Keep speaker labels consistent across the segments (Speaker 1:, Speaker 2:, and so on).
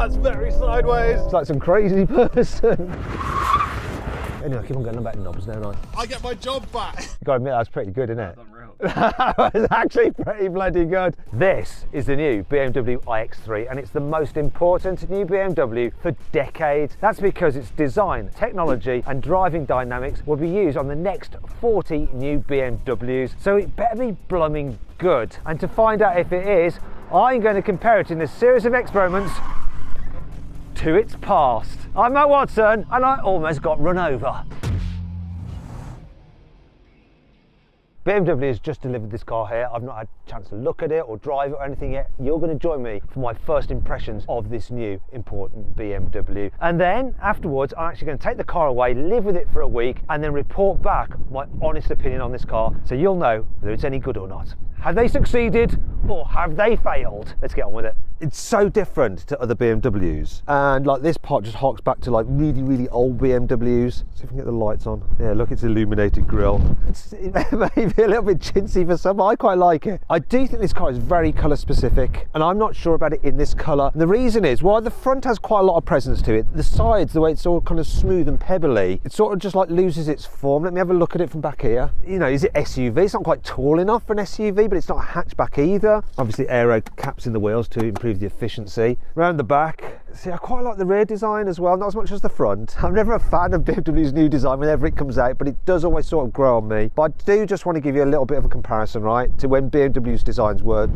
Speaker 1: that's very sideways. It's like some crazy person. Anyway, I keep on getting about knobs, don't I? I get my job back. You gotta admit, that's pretty good, isn't it? That's unreal. That was actually pretty bloody good. This is the new BMW iX3, and it's the most important new BMW for decades. That's because its design, technology, and driving dynamics will be used on the next 40 new BMWs. So it better be blooming good. And to find out if it is, I'm going to compare it in a series of experiments to its past. I'm Matt Watson, and I almost got run over. BMW has just delivered this car here. I've not had a chance to look at it or drive it or anything yet. You're going to join me for my first impressions of this new important BMW. And then afterwards, I'm actually going to take the car away, live with it for a week, and then report back my honest opinion on this car, so you'll know whether it's any good or not. Have they succeeded or have they failed? Let's get on with it. It's so different to other BMWs, and like this part just harks back to like really old BMWs. See if we can get the lights on. Yeah, look, it's illuminated grille. It may be a little bit chintzy for some, but I quite like it. I do think this car is very colour specific, and I'm not sure about it in this colour. And the reason is, while the front has quite a lot of presence to it, the sides, the way it's all kind of smooth and pebbly, it sort of just like loses its form. Let me have a look at it from back here. You know, is it SUV? It's not quite tall enough for an SUV, but it's not a hatchback either. Obviously aero caps in the wheels to improve the efficiency. Around the back, see, I quite like the rear design as well, not as much as the front. I'm never a fan of BMW's new design whenever it comes out, but it does always sort of grow on me. But I do just want to give you a little bit of a comparison, right, to when BMW's designs were.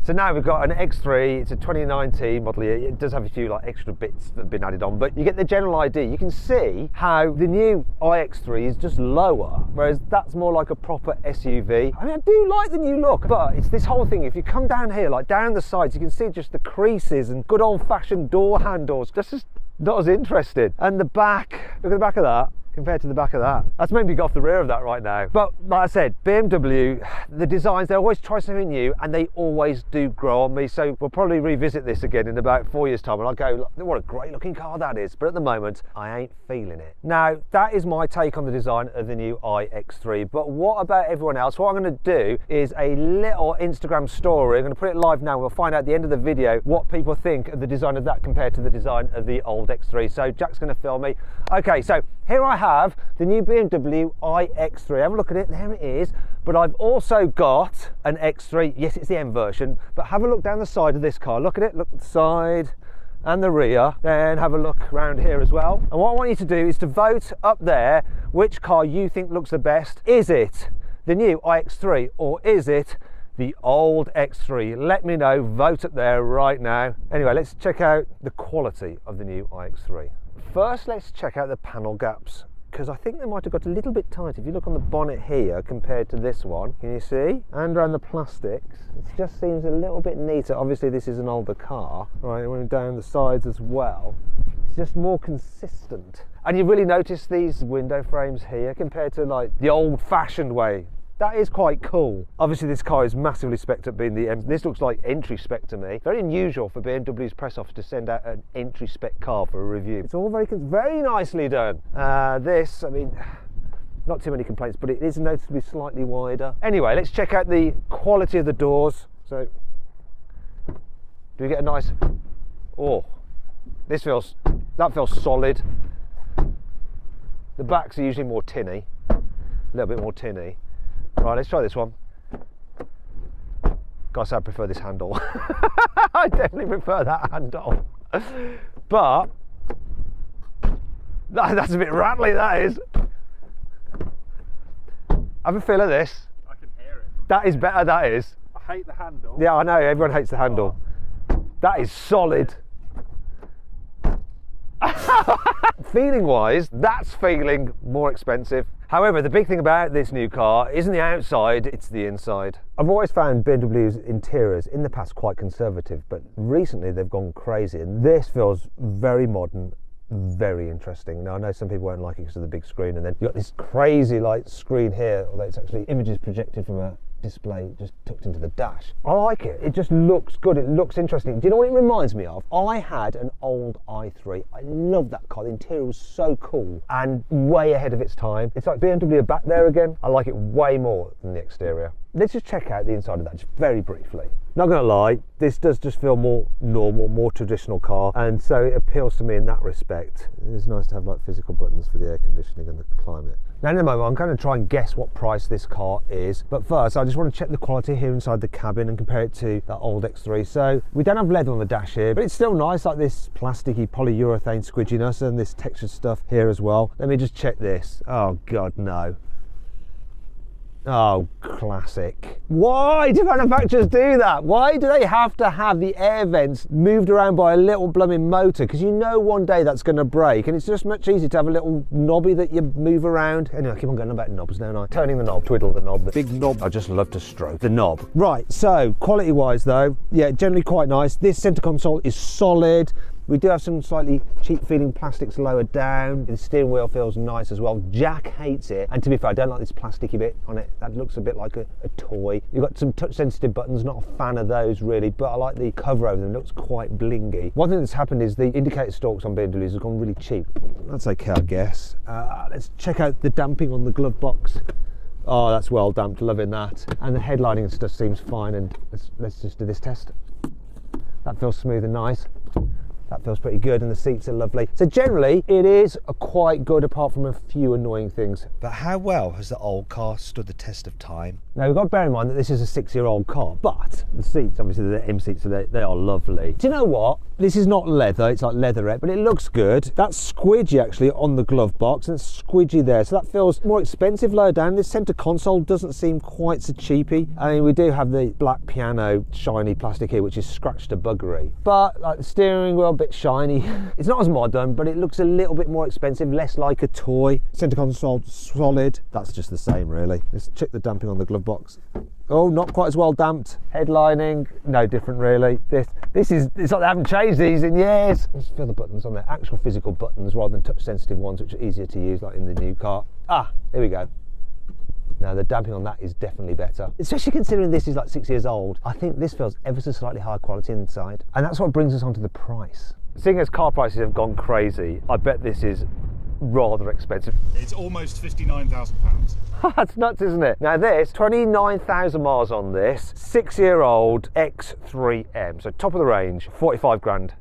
Speaker 1: So now we've got an X3, it's a 2019 model year. It does have a few like extra bits that have been added on, but you get the general idea. You can see how the new iX3 is just lower, whereas that's more like a proper SUV. I mean, I do like the new look, but it's this whole thing. If you come down here, like down the sides, you can see just the creases and good old-fashioned door handles. Just not as interesting. And the back, look at the back of that compared to the back of that. That's made me go off the rear of that right now. But like I said, BMW, the designs, they always try something new, and they always do grow on me. So we'll probably revisit this again in about 4 years' time, and I'll go, what a great looking car that is. But at the moment, I ain't feeling it. Now, that is my take on the design of the new iX3. But what about everyone else? What I'm going to do is a little Instagram story. I'm going to put it live now. We'll find out at the end of the video what people think of the design of that compared to the design of the old X3. So Jack's going to film me. Okay, so here I have the new BMW iX3. Have a look at it, there it is. But I've also got an X3. Yes, it's the M version, but have a look down the side of this car. Look at it, look at the side and the rear. Then have a look around here as well. And what I want you to do is to vote up there which car you think looks the best. Is it the new iX3 or is it the old X3? Let me know, vote up there right now. Anyway, let's check out the quality of the new iX3. First, let's check out the panel gaps, because I think they might have got a little bit tight. If you look on the bonnet here compared to this one, can you see? And around the plastics, it just seems a little bit neater. Obviously this is an older car, right? Going down the sides as well, it's just more consistent. And you really notice these window frames here compared to like the old-fashioned way. That is quite cool. Obviously this car is massively spec'd up being the M. This looks like entry spec to me. Very unusual for BMW's press office to send out an entry spec car for a review. It's all very nicely done. This, I mean, not too many complaints, but it is noticeably slightly wider. Anyway, let's check out the quality of the doors. So, do we get a nice, oh, that feels solid. The backs are usually more tinny, a little bit more tinny. Right, let's try this one. Gotta say, I prefer this handle. I definitely prefer that handle. But that's a bit rattly, that is. Have a feel of this.
Speaker 2: I can hear it.
Speaker 1: That is better, that is.
Speaker 2: I hate the handle.
Speaker 1: Yeah, I know, everyone hates the handle. That is solid. Feeling wise, that's feeling more expensive. However, the big thing about this new car isn't the outside, it's the inside. I've always found BMW's interiors in the past quite conservative, but recently they've gone crazy, and this feels very modern, very interesting. Now I know some people won't like it because of the big screen, and then you've got this crazy like screen here, although it's actually images projected from a display just tucked into the dash. I like it. It just looks good. It looks interesting. Do you know what it reminds me of? I had an old i3. I love that car. The interior was so cool and way ahead of its time. It's like BMW are back there again. I like it way more than the exterior. let's just check out the inside of that just very briefly. Not gonna lie, this does just feel more normal, more traditional car, and so it appeals to me in that respect. It's nice to have like physical buttons for the air conditioning and the climate. Now in a moment I'm going to try and guess what price this car is, but first I just want to check the quality here inside the cabin and compare it to that old X3. So we don't have leather on the dash here, but it's still nice, like this plasticky polyurethane squidginess and this textured stuff here as well. Let me just check this. Oh god, no. Oh, classic. Why do manufacturers do that? Why do they have to have the air vents moved around by a little blooming motor? Because you know one day that's going to break, and it's just much easier to have a little knobby that you move around. Anyway, I keep on going about knobs, don't I? Turning the knob, twiddle the knob, the big knob. I just love to stroke the knob. Right, so quality-wise though, yeah, generally quite nice. This centre console is solid. We do have some slightly cheap feeling plastics lower down. The steering wheel feels nice as well. Jack hates it, and to be fair, I don't like this plasticky bit on it. That looks a bit like a toy. You've got some touch sensitive buttons, not a fan of those really, but I like the cover over them. It looks quite blingy. One thing that's happened is the indicator stalks on BMWs have gone really cheap. That's okay, I guess. Let's check out the damping on the glove box. Oh, that's well damped, loving that. And the headlining and stuff seems fine, and let's just do this test. That feels smooth and nice. That feels pretty good, and the seats are lovely. So generally, it is quite good apart from a few annoying things. But how well has the old car stood the test of time? Now, we've got to bear in mind that this is a 6-year-old car, but the seats, obviously the M seats, so they are lovely. Do you know what? This is not leather, it's like leatherette, but it looks good. That's squidgy actually on the glove box, and it's squidgy there, so that feels more expensive lower down. This centre console doesn't seem quite so cheapy. I mean, we do have the black piano shiny plastic here, which is scratched to buggery, but like the steering wheel, a bit shiny. It's not as modern, but it looks a little bit more expensive, less like a toy. Centre console solid. That's just the same really. Let's check the damping on the glove box. Oh, not quite as well damped. Headlining, no different really. It's like they haven't changed these in years. Let's feel the buttons on there. Actual physical buttons rather than touch sensitive ones, which are easier to use like in the new car. Ah, here we go. Now the damping on that is definitely better. Especially considering this is like 6 years old. I think this feels ever so slightly higher quality inside. And that's what brings us on to the price. Seeing as car prices have gone crazy, I bet this is rather expensive.
Speaker 2: It's almost £59,000.
Speaker 1: That's nuts, isn't it? Now this, 29,000 miles on this, 6-year-old X3M, so top of the range, 45 grand.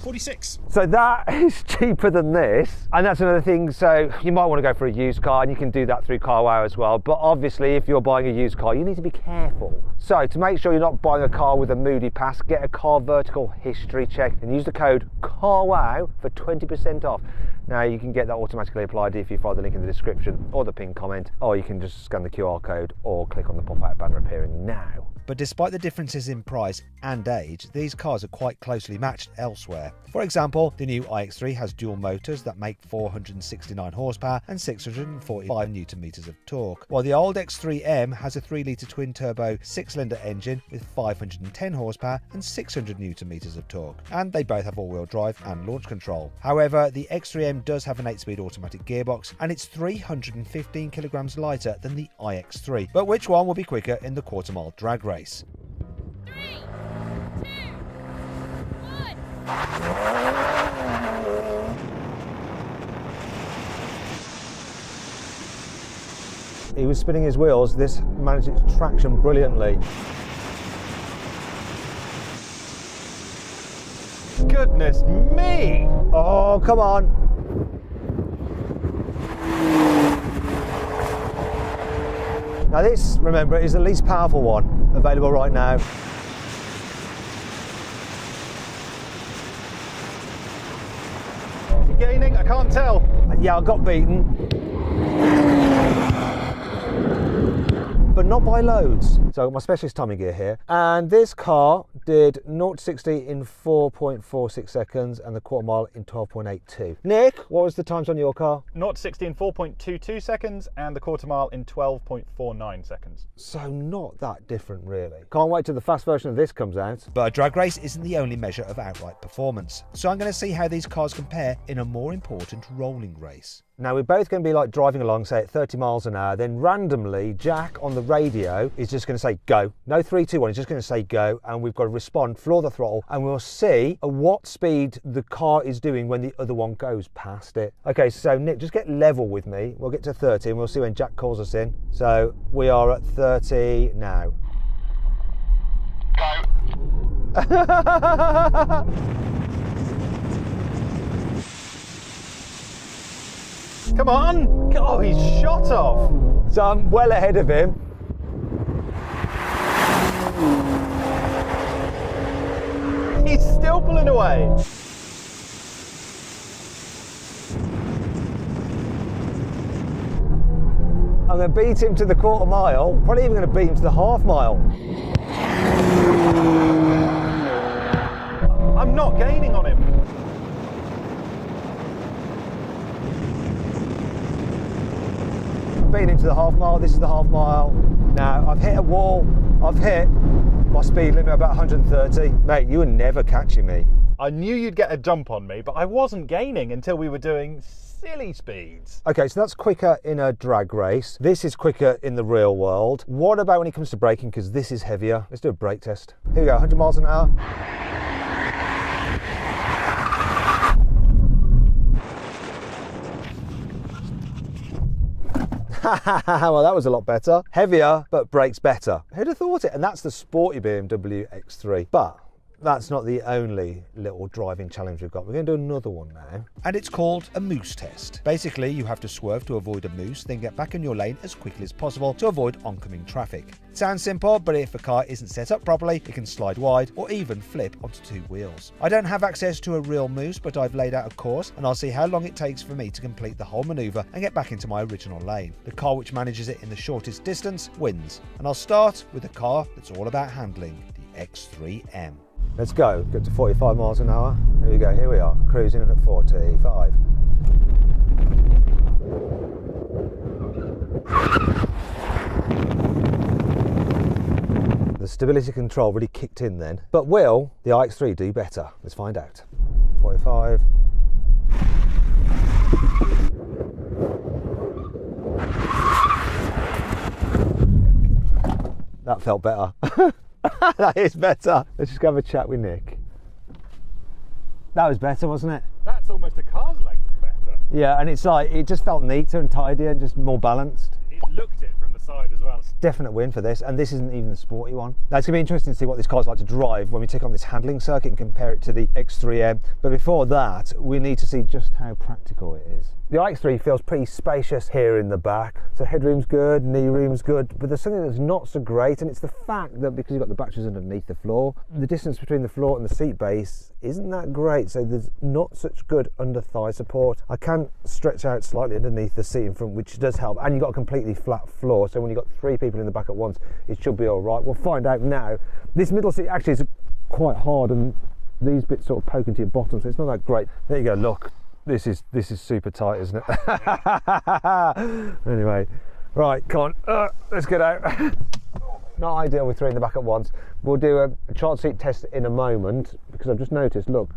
Speaker 2: 46.
Speaker 1: So that is cheaper than this, and that's another thing. So you might want to go for a used car, and you can do that through CarWow as well, but obviously if you're buying a used car you need to be careful. So to make sure you're not buying a car with a moody past, get a car vertical history check and use the code CarWow for 20% off. Now you can get that automatically applied if you follow the link in the description or the pinned comment, or you can just scan the QR code or click on the pop-out banner appearing now. But despite the differences in price and age, these cars are quite closely matched elsewhere. For example, the new iX3 has dual motors that make 469 horsepower and 645 Nm of torque, while the old X3M has a 3-litre twin-turbo 6-cylinder engine with 510 horsepower and 600 Nm of torque, and they both have all-wheel drive and launch control. However, the X3M does have an 8-speed automatic gearbox, and it's 315 kilograms lighter than the iX3. But which one will be quicker in the quarter-mile drag race?
Speaker 3: 3, 2, 1.
Speaker 1: He was spinning his wheels, this managed its traction brilliantly. Goodness me! Oh, come on! Now this, remember, is the least powerful one available right now.
Speaker 2: Is he gaining? I can't tell.
Speaker 1: Yeah, I got beaten. But not by loads. So I've got my specialist timing gear here, and this car did 0 to 60 in 4.46 seconds and the quarter mile in 12.82. Nick, what was the times on your car?
Speaker 2: 0 to 60 in 4.22 seconds and the quarter mile in 12.49 seconds.
Speaker 1: So not that different really. Can't wait till the fast version of this comes out. But a drag race isn't the only measure of outright performance, so I'm going to see how these cars compare in a more important rolling race. Now we're both going to be like driving along, say at 30 miles an hour, then randomly Jack on the radio is just going to say go. No 3, 2, 1, it's just going to say go, and we've got to respond, floor the throttle, and we'll see at what speed the car is doing when the other one goes past it. Okay, so Nick, just get level with me. We'll get to 30 and we'll see when Jack calls us in. So we are at 30 now.
Speaker 2: Go. Come on! Oh, he's shot off!
Speaker 1: So I'm well ahead of him.
Speaker 2: He's still pulling away.
Speaker 1: I'm going to beat him to the quarter mile, probably even going to beat him to the half mile.
Speaker 2: I'm not gaining on him.
Speaker 1: Beating him to the half mile, this is the half mile. Now, I've hit a wall, I've hit my speed limit about 130. Mate, you were never catching me.
Speaker 2: I knew you'd get a jump on me, but I wasn't gaining until we were doing silly speeds.
Speaker 1: Okay, so that's quicker in a drag race. This is quicker in the real world. What about when it comes to braking? Because this is heavier. Let's do a brake test. Here we go, 100 miles an hour. Well, that was a lot better. Heavier, but brakes better. Who'd have thought it? And that's the sporty BMW X3. But that's not the only little driving challenge we've got. We're going to do another one now. And it's called a moose test. Basically, you have to swerve to avoid a moose, then get back in your lane as quickly as possible to avoid oncoming traffic. It sounds simple, but if a car isn't set up properly, it can slide wide or even flip onto 2 wheels. I don't have access to a real moose, but I've laid out a course and I'll see how long it takes for me to complete the whole manoeuvre and get back into my original lane. The car which manages it in the shortest distance wins. And I'll start with a car that's all about handling, the X3M. Let's go. Get to 45 miles an hour. Here we go. Here we are. Cruising at 45. The stability control really kicked in then. But will the iX3 do better? Let's find out. 45. That felt better. That is better. Let's just go have a chat with Nick. That was better, wasn't it?
Speaker 2: That's almost a car's length better.
Speaker 1: Yeah, and it's like, it just felt neater and tidier and just more balanced.
Speaker 2: It looked it from the side as well.
Speaker 1: Definite win for this, and this isn't even the sporty one. Now, it's going to be interesting to see what this car's like to drive when we take on this handling circuit and compare it to the X3M. But before that, we need to see just how practical it is. The iX3 feels pretty spacious here in the back. So headroom's good, knee room's good, but there's something that's not so great, and it's the fact that because you've got the batteries underneath the floor, the distance between the floor and the seat base isn't that great, so there's not such good under thigh support. I can stretch out slightly underneath the seat in front, which does help, and you've got a completely flat floor, so when you've got 3 people in the back at once, it should be all right. We'll find out now. This middle seat actually is quite hard, and these bits sort of poke into your bottom, so it's not that great. There you go, look. This is super tight, isn't it? Anyway, right, come on, let's get out. Not ideal with 3 in the back at once. We'll do a child seat test in a moment, because I've just noticed, look,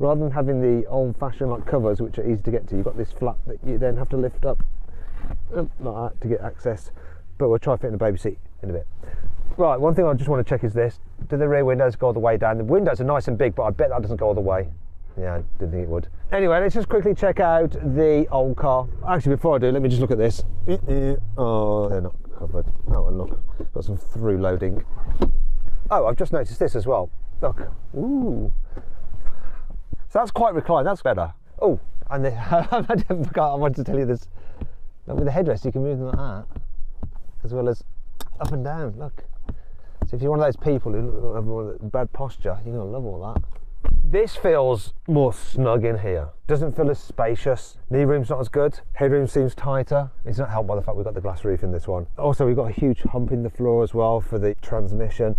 Speaker 1: rather than having the old-fashioned like covers, which are easy to get to, you've got this flap that you then have to lift up like that to get access. But we'll try fitting a baby seat in a bit. Right, one thing I just want to check is this. Do the rear windows go all the way down? The windows are nice and big, but I bet that doesn't go all the way. Yeah, I didn't think it would. Anyway, let's just quickly check out the old car. Actually, before I do, let me just look at this. Oh, they're not covered. Oh, and look, got some through loading. Oh, I've just noticed this as well. Look, ooh. So that's quite reclined, that's better. Oh, and I forgot, I wanted to tell you this. Look, with the headrest, you can move them like that, as well as up and down, look. So if you're one of those people who have bad posture, you're gonna love all that. This feels more snug in here. Doesn't feel as spacious. Knee room's not as good. Headroom seems tighter. It's not helped by the fact we've got the glass roof in this one. Also, we've got a huge hump in the floor as well for the transmission.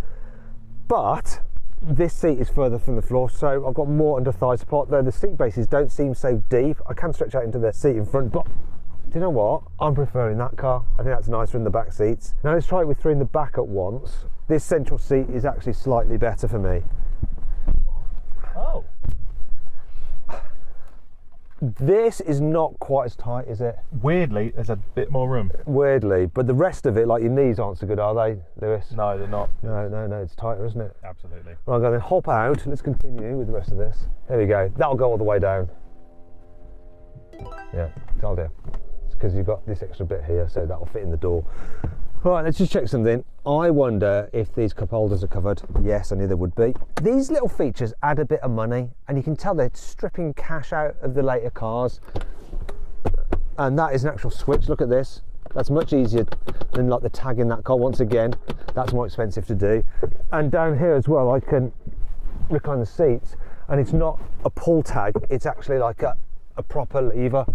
Speaker 1: But this seat is further from the floor, so I've got more under thigh support, though the seat bases don't seem so deep. I can stretch out into the seat in front, but do you know what? I'm preferring that car. I think that's nicer in the back seats. Now let's try it with 3 in the back at once. This central seat is actually slightly better for me.
Speaker 2: Oh.
Speaker 1: This is not quite as tight, is it?
Speaker 2: Weirdly, there's a bit more room.
Speaker 1: Weirdly, but the rest of it, like your knees aren't so good, are they, Lewis?
Speaker 2: No, they're not.
Speaker 1: No, it's tighter, isn't it?
Speaker 2: Absolutely.
Speaker 1: Right, I'm going to hop out. Let's continue with the rest of this. There we go. That'll go all the way down. Yeah, that'll do. It's because you've got this extra bit here, so that'll fit in the door. Right, let's just check something. I wonder if these cup holders are covered. Yes, I knew they would be. These little features add a bit of money, and you can tell they're stripping cash out of the later cars. And that is an actual switch. Look at this. That's much easier than like the tag in that car. Once again, that's more expensive to do. And down here as well, I can recline the seats, and it's not a pull tag. It's actually like a proper lever.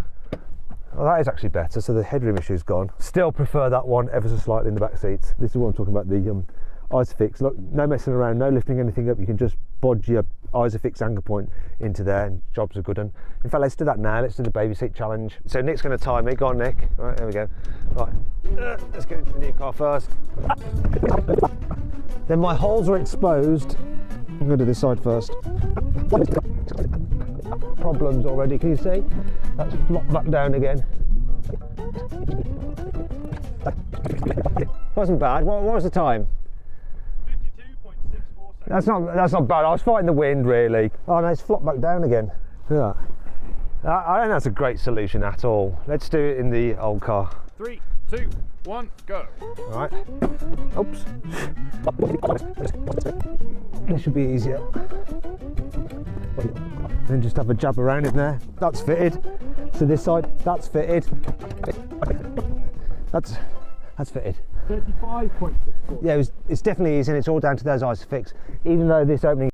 Speaker 1: Well, that is actually better, so the headroom issue's gone. Still prefer that one ever so slightly in the back seats. This is what I'm talking about, the Isofix. Look, no messing around, no lifting anything up. You can just bodge your Isofix anchor point into there and jobs are good. And in fact, let's do that now. Let's do the baby seat challenge. So Nick's going to time it. Go on, Nick. Right, there we go. Right, let's get into the new car first. Then my holes are exposed. I'm going to do this side first. Problems already, can you see? That's flopped back down again. Wasn't bad. What was the time?
Speaker 2: 52.64 seconds.
Speaker 1: That's not bad. I was fighting the wind, really. Oh no, it's flopped back down again. Look at that. I don't think that's a great solution at all. Let's do it in the old car.
Speaker 2: 3, 2, 1, go.
Speaker 1: All right. Oops. This should be easier. Then just have a jab around in there. That's fitted. So this side, that's fitted. That's fitted.
Speaker 2: 35.64.
Speaker 1: Yeah, it's definitely easy, and it's all down to those Isofix. Even though this opening